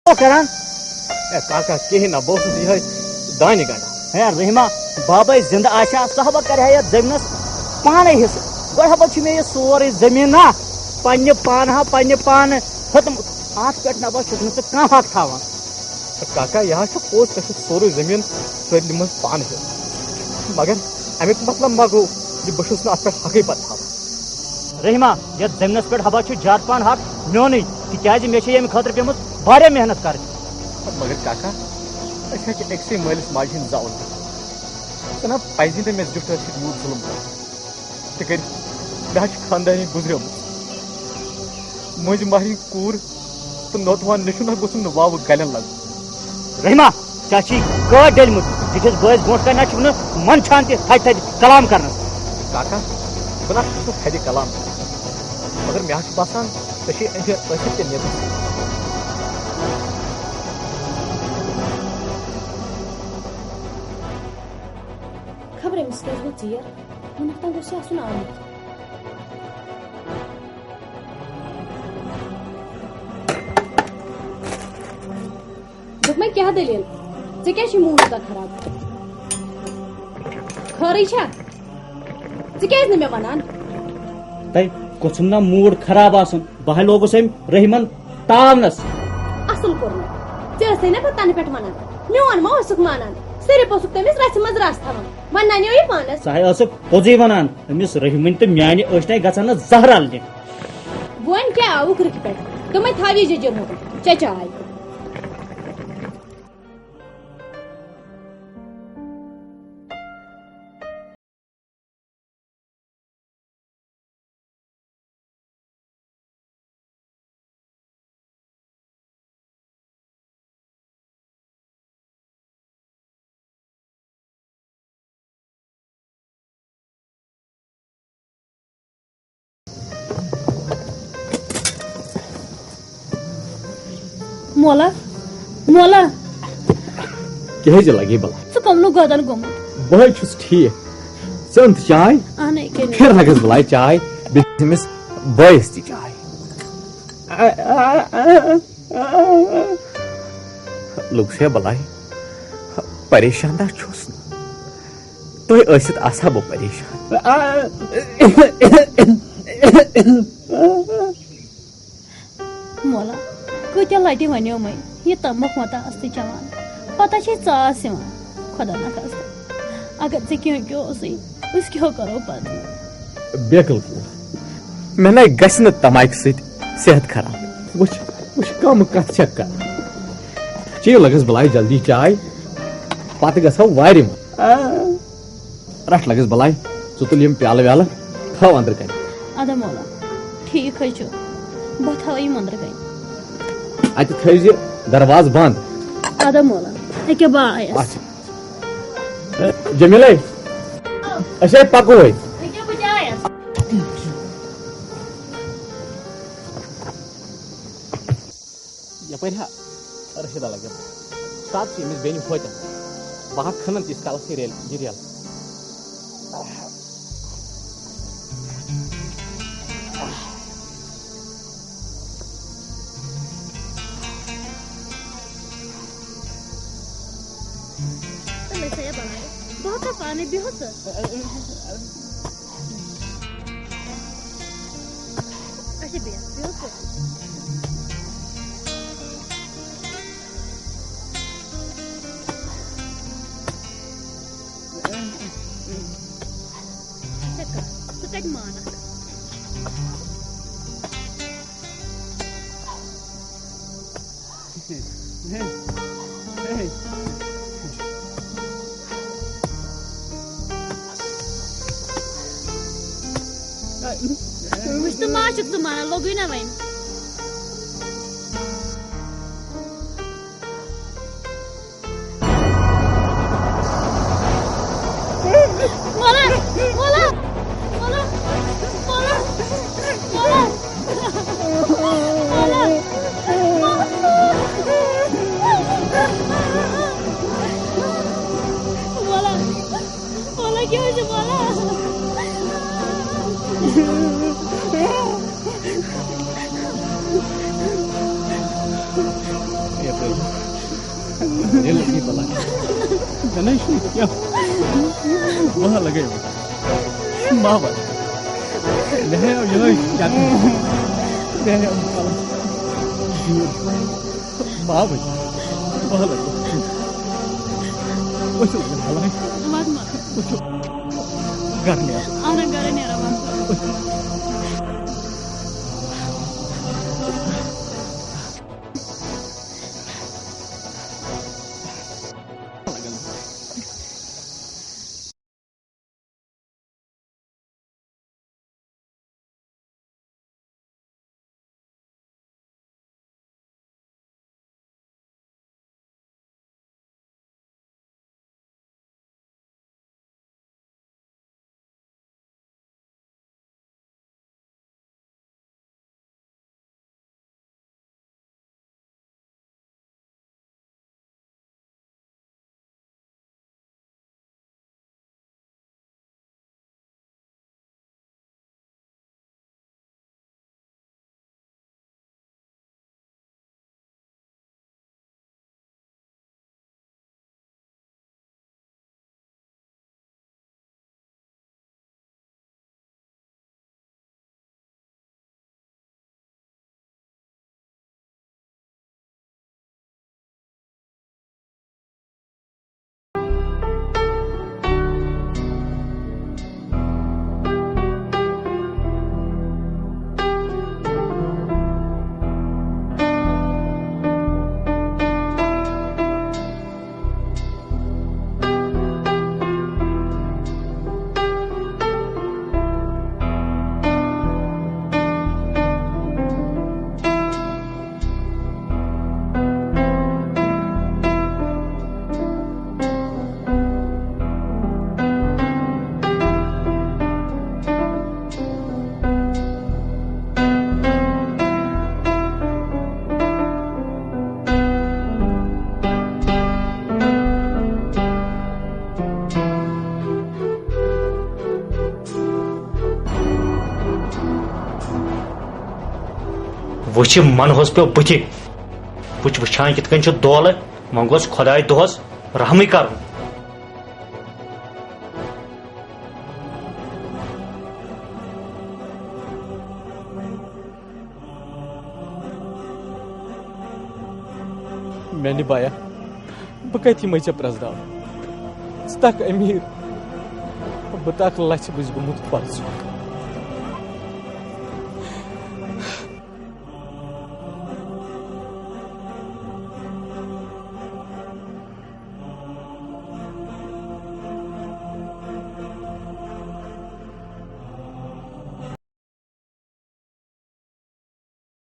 करान काका कहीं ना बहुत यह दान गड़ा है रहीमा बाबा जिंदा आशा सहबा कर जमीन पाने हिस्स गोहब मे यह सोरे जमीन ना पन्ने पान हा पन्ने पान खत्म अत पे नबा चुस कह हक थान काका यह पोज कह सोरे जमीन सलम पान मगर अमुक मतलब मा गो बहुत अत पे हक पे थान रहीमा ये जमीन पे हबा ज्यादा पान हक मोन तिज मे अमे खतर पेमुत वारिया मेहनत कर मगर काका अक्स मालिस माज हूं जान तना पजि मे जुट यूत जुलम कर मे खानदानी गुजरियम मज महरी कूर तो नौतवान नशुन गोसुम वाव गलन लग रहीमा चाची गड डलमुत दिखस बस ब्रोट कन मन छान थद कलाम कर काका बह थद कलाम मगर मे बसान खबर अमिस क्या चीर वन तक गोस आमुत दोप क्या दलील क्या मूड यूत खराब खरी क्या मे वन तय कोसुम ना मूड खराब आसन बह लोगुस रहीमन तावनस असल कोर ऐसे ना तन पे वन मोन मा मानान सिर्फ तमिस रथ मज रस थवान वन ननियो ये पानस सह पोजे वनान अमिस रहीमन तो म्यान अचन गन जहर अलने वन क्या आउक रिख पे तुम थावी जजर चे चाय मोला मोला क्या लगे भला सह कमनु गदन गोमुत बह ठीक चंद चाय फिर लगस भला चाय बिस बस ती चाय लोग से भलाई परेशान छुस तुम आसा बह परेशान मोला कत्या लटि वनो मै यह तमुक मतास चवान पता चास खुदा न अगर ऐ क्यों क्या करो पत बिल्कुल मे ना गस तमाक सेहत खराब वुच कम कत कर चे लगस भलाई जल्दी चाय पत गो वार रट लगस भलाई तुल प्याल व्याल थव अंदर कन अदा मोला ठीक बह थव अंदर कन अत थी दरवाज बंद अदा मोला क्या बायस जमील असे पको यपर रशीदा लगे सात अमिस बेन होतन बह खनन तीस काल रेल पानी भी हो अच्छा तू कट माना तो माशुक तो माना लोग ना वही मोला मोला मोला मोला मोला मोला मोला मोला क्या है मोला ये लगी बला नहीं क्या वहां लगे मावा नहीं ये क्या नहीं मावा वहां लगे वो तो बला मत करने आना करने रहा वुच मनहस पे बुथ वुच वुचान कित दौल मंगोस खुदाय दोहस रहमी कर मैं निभाया बह कत यम ऐ प्रजदाव तक अमीर बह तक लच बस गुमुत पद